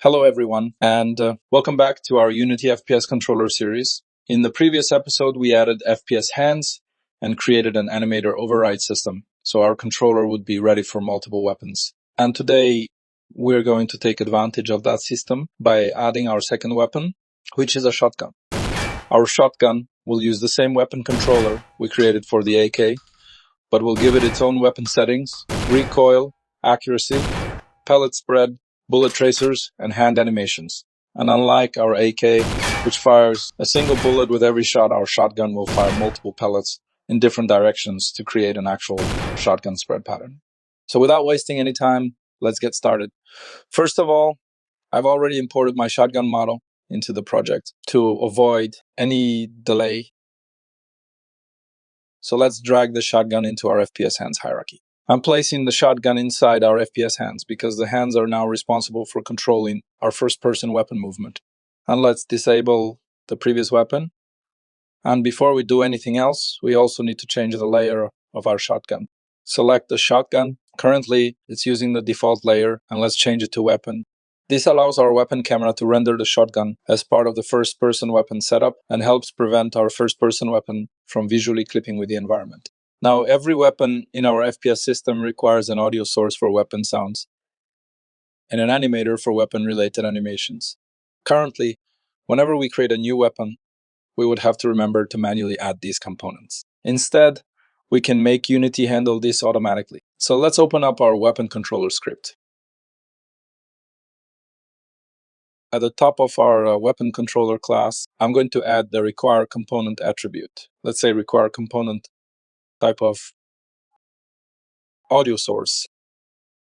Hello everyone, and welcome back to our Unity FPS Controller series. In the previous episode, we added FPS hands and created an Animator Override system, so our controller would be ready for multiple weapons. And today, we're going to take advantage of that system by adding our second weapon, which is a shotgun. Our shotgun will use the same weapon controller we created for the AK, but we'll give it its own weapon settings, recoil, accuracy, pellet spread, bullet tracers, and hand animations. And unlike our AK, which fires a single bullet with every shot, our shotgun will fire multiple pellets in different directions to create an actual shotgun spread pattern. So without wasting any time, let's get started. First of all, I've already imported my shotgun model into the project to avoid any delay. So let's drag the shotgun into our FPS hands hierarchy. I'm placing the shotgun inside our FPS hands because the hands are now responsible for controlling our first-person weapon movement. And let's disable the previous weapon. And before we do anything else, we also need to change the layer of our shotgun. Select the shotgun. Currently, it's using the default layer, and let's change it to weapon. This allows our weapon camera to render the shotgun as part of the first-person weapon setup and helps prevent our first-person weapon from visually clipping with the environment. Now, every weapon in our FPS system requires an audio source for weapon sounds and an animator for weapon-related animations. Currently, whenever we create a new weapon, we would have to remember to manually add these components. Instead, we can make Unity handle this automatically. So let's open up our weapon controller script. At the top of our weapon controller class, I'm going to add the require component attribute. Let's say require component type of audio source.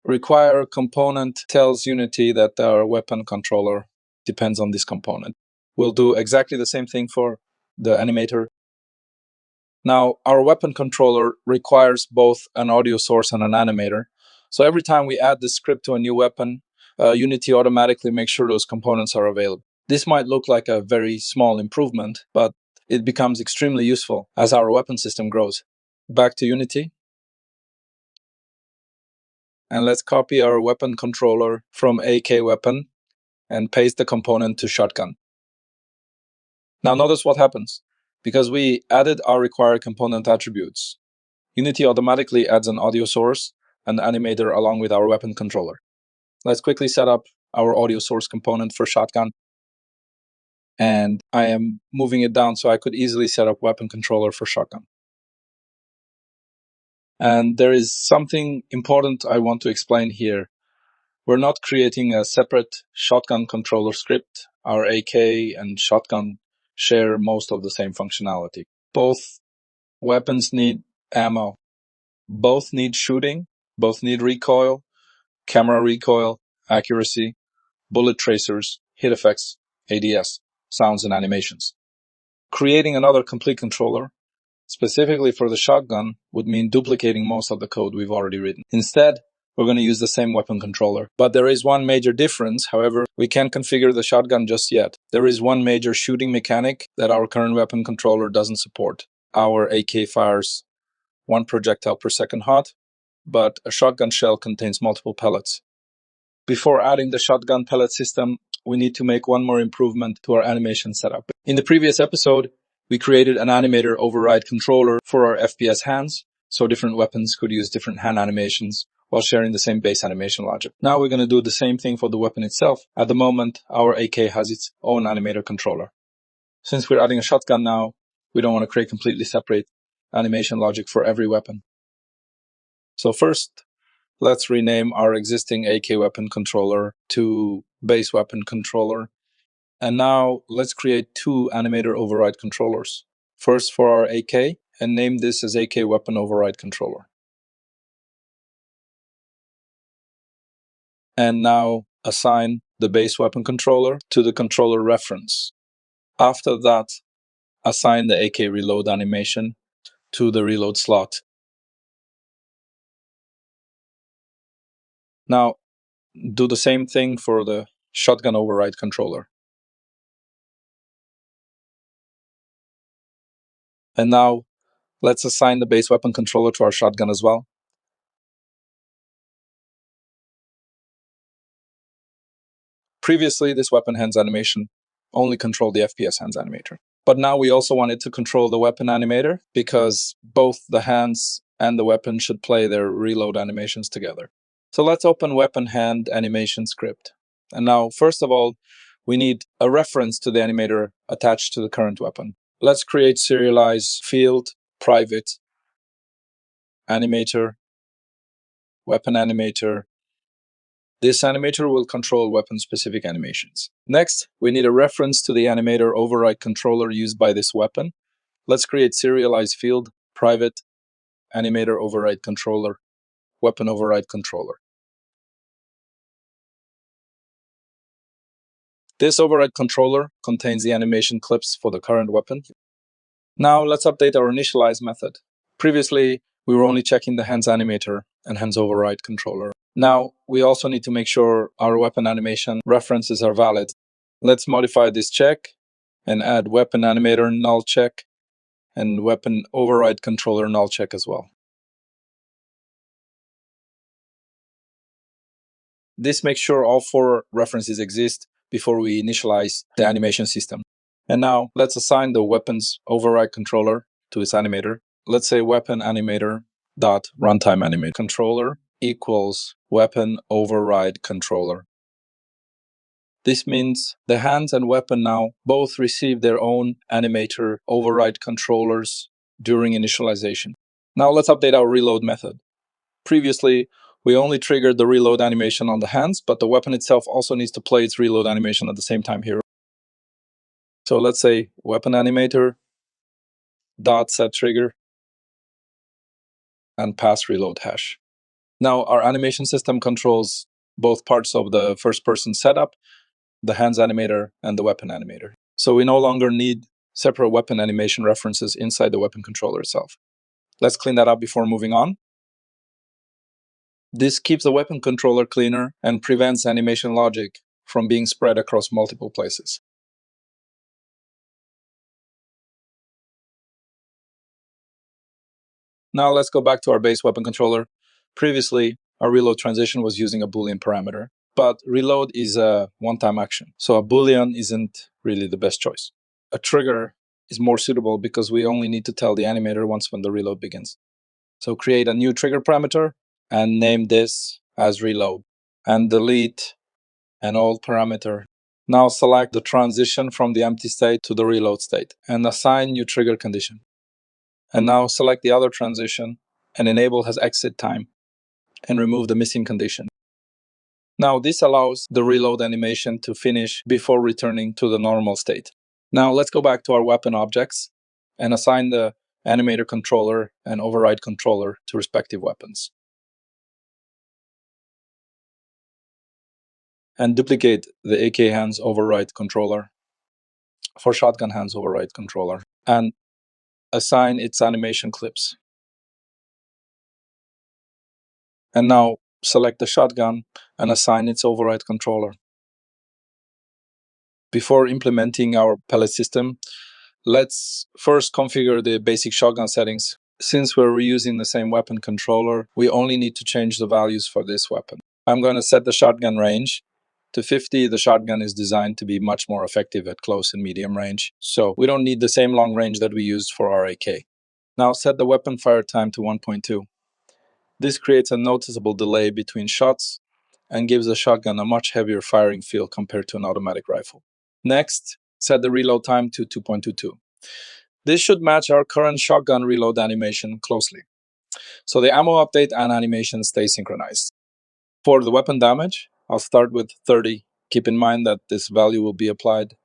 Require component tells Unity that our weapon controller depends on this component. We'll do exactly the same thing for the animator. Now, our weapon controller requires both an audio source and an animator. So every time we add this script to a new weapon, Unity automatically makes sure those components are available. This might look like a very small improvement, but it becomes extremely useful as our weapon system grows. Back to Unity. And let's copy our weapon controller from AK weapon and paste the component to shotgun. Now notice what happens. Because we added our required component attributes, Unity automatically adds an audio source and animator along with our weapon controller. Let's quickly set up our audio source component for shotgun. And I am moving it down so I could easily set up weapon controller for shotgun. And there is something important I want to explain here. We're not creating a separate shotgun controller script. Our AK and shotgun share most of the same functionality. Both weapons need ammo. Both need shooting. Both need recoil, camera recoil, accuracy, bullet tracers, hit effects, ADS, sounds and animations. Creating another complete controller specifically for the shotgun would mean duplicating most of the code we've already written. Instead, we're going to use the same weapon controller. But there is one major difference. However, we can't configure the shotgun just yet. There is one major shooting mechanic that our current weapon controller doesn't support. Our AK fires one projectile per second hot, but a shotgun shell contains multiple pellets. Before adding the shotgun pellet system, we need to make one more improvement to our animation setup. In the previous episode, we created an Animator Override Controller for our FPS hands, so different weapons could use different hand animations while sharing the same base animation logic. Now we're going to do the same thing for the weapon itself. At the moment, our AK has its own Animator controller. Since we're adding a shotgun now, we don't want to create completely separate animation logic for every weapon. So first, let's rename our existing AK weapon controller to base weapon controller. And now let's create two Animator Override Controllers. First for our AK, and name this as AK Weapon Override Controller. And now assign the base weapon controller to the controller reference. After that, assign the AK reload animation to the reload slot. Now, do the same thing for the shotgun override controller. And now, let's assign the base weapon controller to our shotgun as well. Previously, this weapon hands animation only controlled the FPS hands animator. But now we also wanted to control the weapon animator because both the hands and the weapon should play their reload animations together. So let's open weapon hand animation script. And now, first of all, we need a reference to the animator attached to the current weapon. Let's create serialize field private animator, weapon animator. This animator will control weapon-specific animations. Next, we need a reference to the Animator Override Controller used by this weapon. Let's create serialize field private Animator Override Controller, Weapon Override Controller. This override controller contains the animation clips for the current weapon. Now let's update our initialize method. Previously, we were only checking the hands animator and hands override controller. Now, we also need to make sure our weapon animation references are valid. Let's modify this check and add weapon animator null check and weapon override controller null check as well. This makes sure all four references exist before we initialize the animation system. And now let's assign the weapons override controller to its animator. Let's say weapon animator dot runtime animator controller equals weapon override controller. This means the hands and weapon now both receive their own animator override controllers during initialization. Now let's update our reload method. Previously, we only triggered the reload animation on the hands, but the weapon itself also needs to play its reload animation at the same time here. So let's say weapon animator dot set trigger and pass reload hash. Now our animation system controls both parts of the first person setup, the hands animator and the weapon animator. So we no longer need separate weapon animation references inside the weapon controller itself. Let's clean that up before moving on. This keeps the weapon controller cleaner and prevents animation logic from being spread across multiple places. Now let's go back to our base weapon controller. Previously, our reload transition was using a Boolean parameter, but reload is a one-time action, so a Boolean isn't really the best choice. A trigger is more suitable because we only need to tell the animator once when the reload begins. So create a new trigger parameter and name this as reload and delete an old parameter. Now select the transition from the empty state to the reload state and assign new trigger condition. And now select the other transition and enable has exit time and remove the missing condition. Now this allows the reload animation to finish before returning to the normal state. Now let's go back to our weapon objects and assign the animator controller and override controller to respective weapons. And duplicate the AK hands override controller for shotgun hands override controller and assign its animation clips. And now select the shotgun and assign its override controller. Before implementing our pellet system, let's first configure the basic shotgun settings. Since we're reusing the same weapon controller, we only need to change the values for this weapon. I'm going to set the shotgun range to 50. The shotgun is designed to be much more effective at close and medium range, so we don't need the same long range that we used for our AK. Now set the weapon fire time to 1.2. This creates a noticeable delay between shots and gives the shotgun a much heavier firing feel compared to an automatic rifle. Next, set the reload time to 2.22. This should match our current shotgun reload animation closely, so the ammo update and animation stay synchronized. For the weapon damage, I'll start with 30. Keep in mind that this value will be applied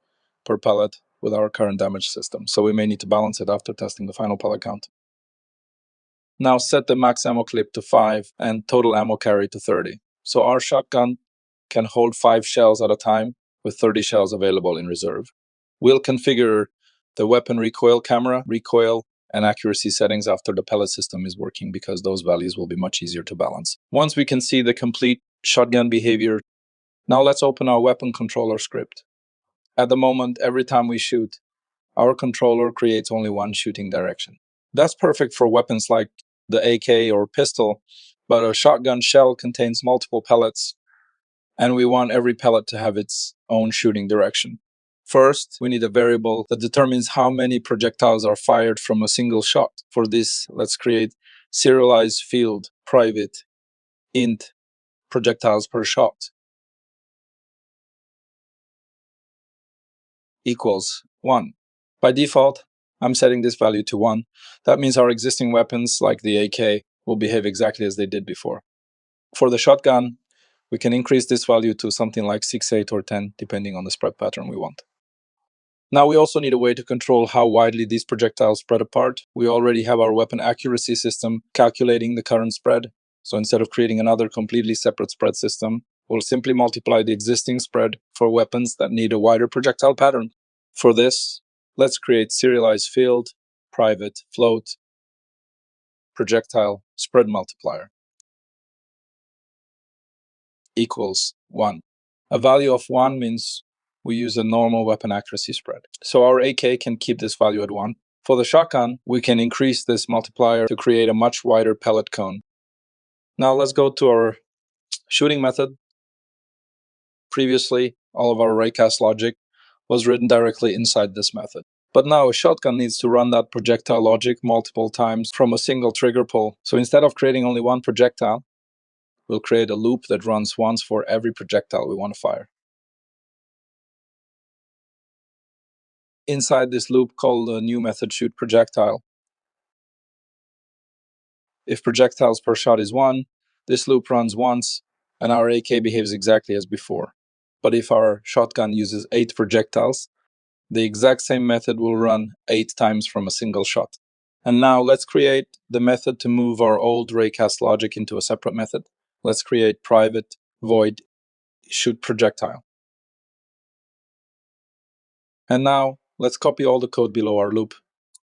per pellet with our current damage system, so we may need to balance it after testing the final pellet count. Now set the max ammo clip to 5 and total ammo carry to 30. So our shotgun can hold 5 shells at a time with 30 shells available in reserve. We'll configure the weapon recoil camera, recoil, and accuracy settings after the pellet system is working because those values will be much easier to balance. Once we can see the complete shotgun behavior, now let's open our weapon controller script. At the moment, every time we shoot, our controller creates only one shooting direction. That's perfect for weapons like the AK or pistol, but a shotgun shell contains multiple pellets And we want every pellet to have its own shooting direction. First, we need a variable that determines how many projectiles are fired from a single shot. For this, let's create serialized field private int projectiles per shot equals 1. By default, I'm setting this value to 1. That means our existing weapons, like the AK, will behave exactly as they did before. For the shotgun, we can increase this value to something like 6, 8, or 10, depending on the spread pattern we want. Now we also need a way to control how widely these projectiles spread apart. We already have our weapon accuracy system calculating the current spread. So instead of creating another completely separate spread system, we'll simply multiply the existing spread for weapons that need a wider projectile pattern. For this, let's create serialized field, private, float, projectile, spread multiplier equals 1. A value of 1 means we use a normal weapon accuracy spread. So our AK can keep this value at 1. For the shotgun, we can increase this multiplier to create a much wider pellet cone. Now let's go to our shooting method. Previously, all of our raycast logic was written directly inside this method. But now a shotgun needs to run that projectile logic multiple times from a single trigger pull. So instead of creating only one projectile, we'll create a loop that runs once for every projectile we want to fire. Inside this loop, called the new method shoot projectile. If projectiles per shot is 1, this loop runs once, and our AK behaves exactly as before. But if our shotgun uses 8 projectiles, the exact same method will run 8 times from a single shot. And now let's create the method to move our old raycast logic into a separate method. Let's create private void shoot projectile. And now let's copy all the code below our loop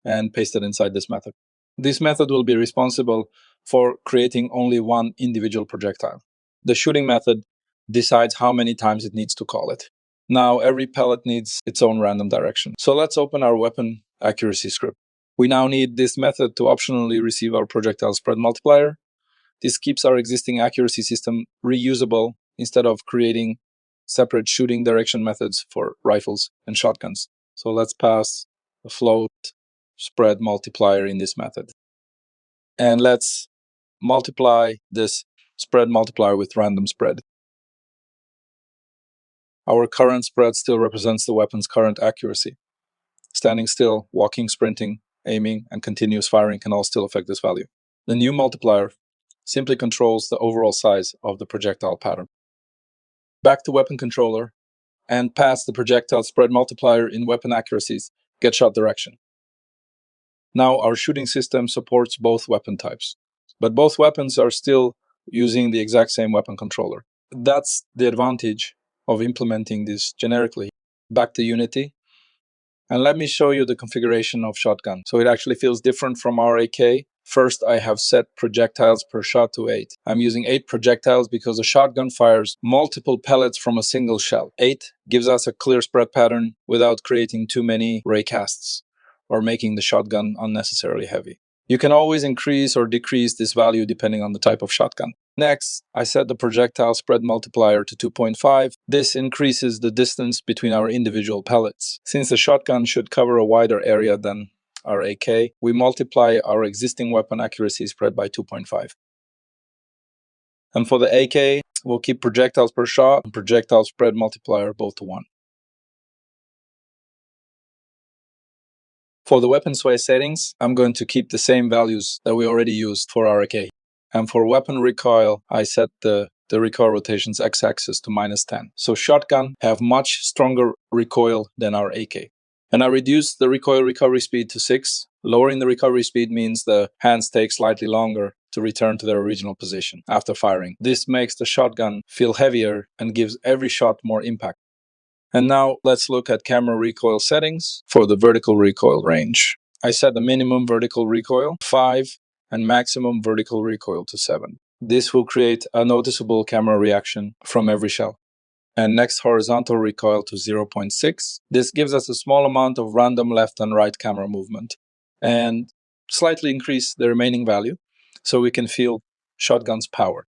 and paste it inside this method. This method will be responsible for creating only one individual projectile. The shooting method decides how many times it needs to call it. Now every pellet needs its own random direction. So let's open our weapon accuracy script. We now need this method to optionally receive our projectile spread multiplier. This keeps our existing accuracy system reusable instead of creating separate shooting direction methods for rifles and shotguns. So let's pass a float spread multiplier in this method. And let's multiply this spread multiplier with random spread. Our current spread still represents the weapon's current accuracy. Standing still, walking, sprinting, aiming, and continuous firing can all still affect this value. The new multiplier simply controls the overall size of the projectile pattern. Back to weapon controller and pass the projectile spread multiplier in weapon accuracies, get shot direction. Now our shooting system supports both weapon types, but both weapons are still using the exact same weapon controller. That's the advantage of implementing this generically. Back to Unity, and let me show you the configuration of shotgun. So it actually feels different from our AK. First, I have set projectiles per shot to 8. I'm using 8 projectiles because a shotgun fires multiple pellets from a single shell. 8 gives us a clear spread pattern without creating too many raycasts or making the shotgun unnecessarily heavy. You can always increase or decrease this value depending on the type of shotgun. Next, I set the projectile spread multiplier to 2.5. This increases the distance between our individual pellets. Since the shotgun should cover a wider area than our AK, we multiply our existing weapon accuracy spread by 2.5. And for the AK, we'll keep projectiles per shot and projectile spread multiplier both to 1. For the weapon sway settings, I'm going to keep the same values that we already used for our AK. And for weapon recoil, I set the recoil rotations x-axis to -10. So shotgun have much stronger recoil than our AK. And I reduced the recoil recovery speed to 6. Lowering the recovery speed means the hands take slightly longer to return to their original position after firing. This makes the shotgun feel heavier and gives every shot more impact. And now let's look at camera recoil settings for the vertical recoil range. I set the minimum vertical recoil 5 and maximum vertical recoil to 7. This will create a noticeable camera reaction from every shell. And next, horizontal recoil to 0.6. This gives us a small amount of random left and right camera movement. And slightly increase the remaining value so we can feel shotgun's power.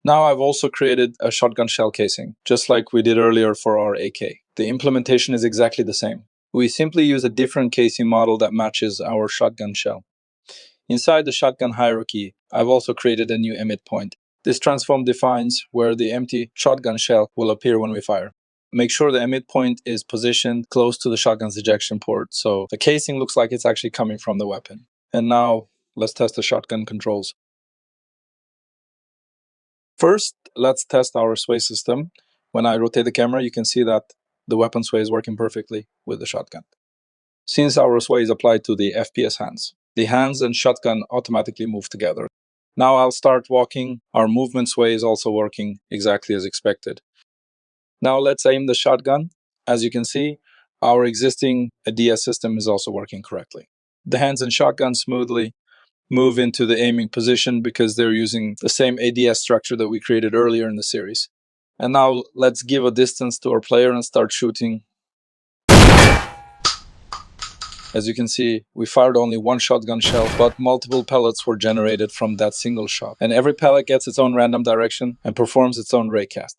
Now I've also created a shotgun shell casing, just like we did earlier for our AK. The implementation is exactly the same. We simply use a different casing model that matches our shotgun shell. Inside the shotgun hierarchy, I've also created a new emit point. This transform defines where the empty shotgun shell will appear when we fire. Make sure the emit point is positioned close to the shotgun's ejection port, so the casing looks like it's actually coming from the weapon. And now, let's test the shotgun controls. First, let's test our sway system. When I rotate the camera, you can see that the weapon sway is working perfectly with the shotgun. Since our sway is applied to the FPS hands, the hands and shotgun automatically move together. Now I'll start walking. Our movement sway is also working exactly as expected. Now let's aim the shotgun. As you can see, our existing ADS system is also working correctly. The hands and shotgun smoothly move into the aiming position because they're using the same ADS structure that we created earlier in the series. And now let's give a distance to our player and start shooting. As you can see, we fired only one shotgun shell, but multiple pellets were generated from that single shot. And every pellet gets its own random direction and performs its own raycast.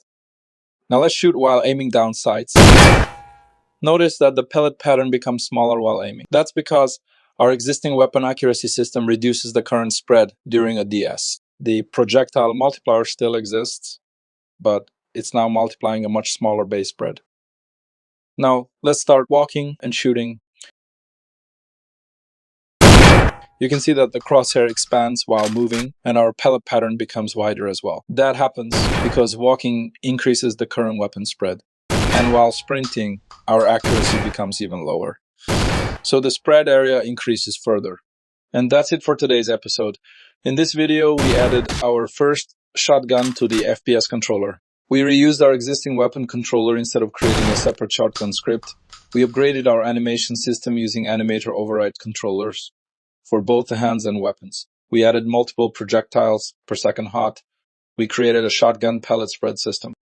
Now let's shoot while aiming down sights. Notice that the pellet pattern becomes smaller while aiming. That's because our existing weapon accuracy system reduces the current spread during a DS. The projectile multiplier still exists, but it's now multiplying a much smaller base spread. Now let's start walking and shooting. You can see that the crosshair expands while moving and our pellet pattern becomes wider as well. That happens because walking increases the current weapon spread. And while sprinting, our accuracy becomes even lower. So the spread area increases further. And that's it for today's episode. In this video, we added our first shotgun to the FPS controller. We reused our existing weapon controller instead of creating a separate shotgun script. We upgraded our animation system using Animator Override Controllers for both the hands and weapons. We added multiple projectiles per second hot. We created a shotgun pellet spread system.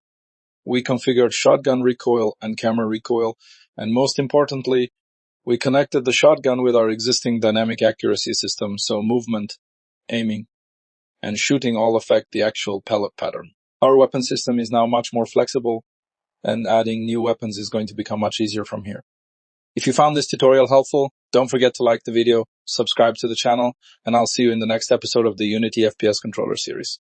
We configured shotgun recoil and camera recoil. And most importantly, we connected the shotgun with our existing dynamic accuracy system, so movement, aiming, and shooting all affect the actual pellet pattern. Our weapon system is now much more flexible, and adding new weapons is going to become much easier from here. If you found this tutorial helpful, don't forget to like the video, subscribe to the channel, and I'll see you in the next episode of the Unity FPS Controller series.